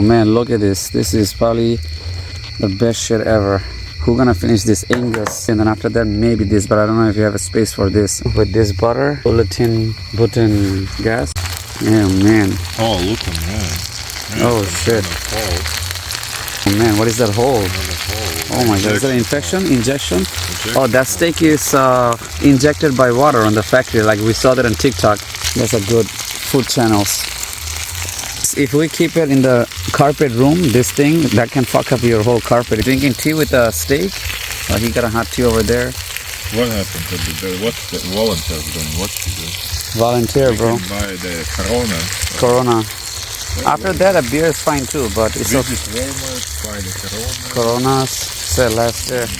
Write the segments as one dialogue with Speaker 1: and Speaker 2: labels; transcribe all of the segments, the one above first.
Speaker 1: Oh man, look at this. This is probably the best shit ever. Who gonna finish this angus? And then after that, maybe this, but I don't know if you have a space for this. With this butter, button gas. Yeah, man.
Speaker 2: Oh, look at man.
Speaker 1: Oh shit. Oh man, what is that hole? Oh my god, is that infection? Injection? Oh, that steak is injected by water on the factory, like we saw that on TikTok. That's a good food channels. If we keep it in the carpet room, this thing, that can fuck up your whole carpet. Drinking tea with a steak? Oh, he got a hot tea over there.
Speaker 2: What happened to what's the volunteers doing? What you do?
Speaker 1: Volunteer, bro.
Speaker 2: You can buy the Corona.
Speaker 1: Corona. After that, a beer is fine too, but it's okay.
Speaker 2: Visit Walmart, buy the Corona.
Speaker 1: Coronas, said last year.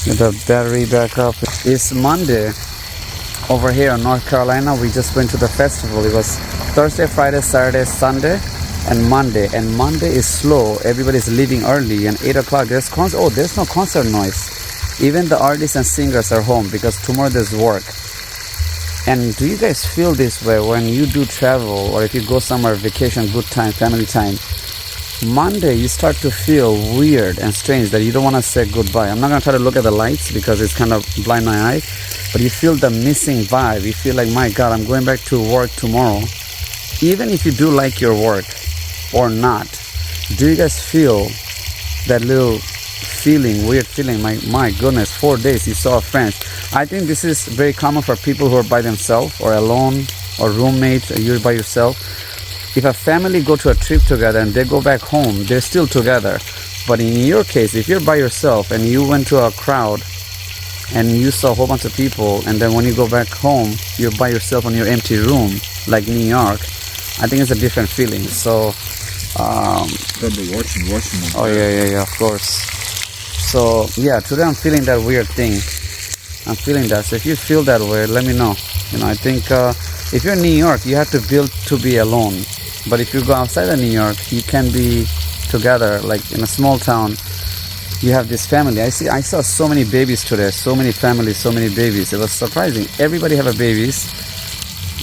Speaker 1: Get the battery back up. It's Monday. Over here in North Carolina, we just went to the festival. It was Thursday, Friday, Saturday, Sunday, and Monday. And Monday is slow. Everybody's leaving early. And 8 o'clock, there's there's no concert noise. Even the artists and singers are home because tomorrow there's work. And do you guys feel this way when you do travel or if you go somewhere, vacation, good time, family time? Monday, you start to feel weird and strange that you don't want to say goodbye. I'm not going to try to look at the lights because it's kind of blind my eye. But you feel the missing vibe. You feel like, my God, I'm going back to work tomorrow. Even if you do like your work or not, do you guys feel that little feeling, weird feeling, my goodness, 4 days you saw a friend? I think this is very common for people who are by themselves or alone or roommates or you're by yourself. If a family go to a trip together and they go back home, they're still together. But in your case, if you're by yourself and you went to a crowd and you saw a whole bunch of people, and then when you go back home, you're by yourself in your empty room, like New York, I think it's a different feeling. So,
Speaker 2: Probably watching.
Speaker 1: Oh yeah, of course. So yeah, today I'm feeling that weird thing. I'm feeling that. So if you feel that way, let me know. You know, I think if you're in New York, you have to build to be alone. But if you go outside of New York, you can be together, like in a small town. You have this family. I saw so many babies today, so many families, so many babies. It was surprising. Everybody have a babies.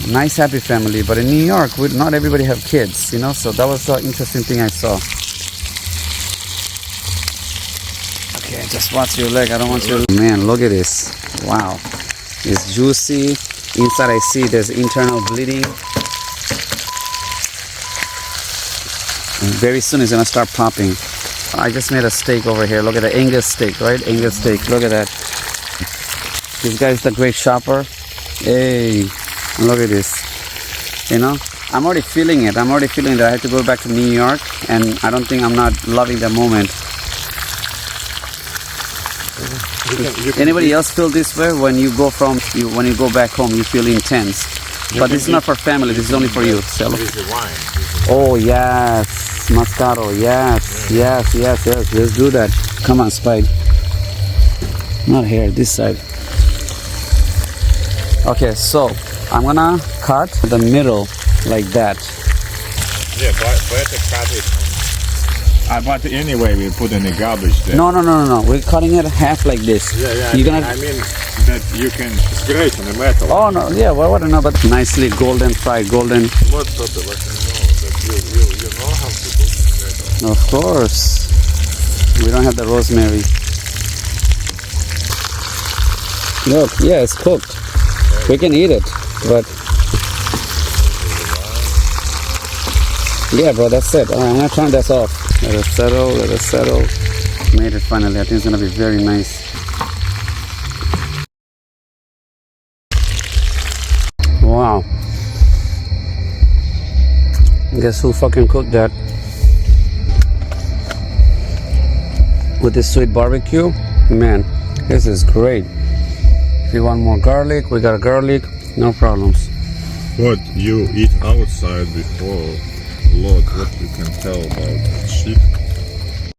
Speaker 1: Nice, happy family. But in New York, not everybody have kids, you know. So that was an interesting thing I saw. Okay, just watch your leg. I don't want your... Man, look at this. Wow. It's juicy. Inside I see there's internal bleeding. And very soon it's gonna start popping. I just made a steak over here. Look at the Angus steak, right? Angus steak. Look at that. This guy's the great shopper. Hey, look at this. You know, I'm already feeling it. I'm already feeling that I have to go back to New York, and I don't think I'm not loving the moment. Anybody else feel this way when you go when you go back home? You feel intense, but this is not for family. This is only for you. Oh yes, Moscato. Yes. Let's do that. Come on, Spike. Not here. This side. Okay, so I'm gonna cut the middle like that.
Speaker 2: Yeah, but cut it. But anyway, we put in the garbage there.
Speaker 1: No. We're cutting it half like this.
Speaker 2: Yeah.
Speaker 1: You're gonna...
Speaker 2: I mean that you can scratch on the metal.
Speaker 1: Oh no, yeah. Well, I don't know, but nicely golden fried, golden.
Speaker 2: What sort of that you know how to cook metal?
Speaker 1: Of course. We don't have the rosemary. Look, yeah, it's cooked. We can eat it, but yeah, bro, that's it. I'm gonna turn this off. Let it settle. Made it finally. I think it's gonna be very nice. Wow. Guess who fucking cooked that? With this sweet barbecue? Man, this is great. If you want more garlic, we got garlic. No problems.
Speaker 2: What you eat outside before? Lord, what you can tell about sheep?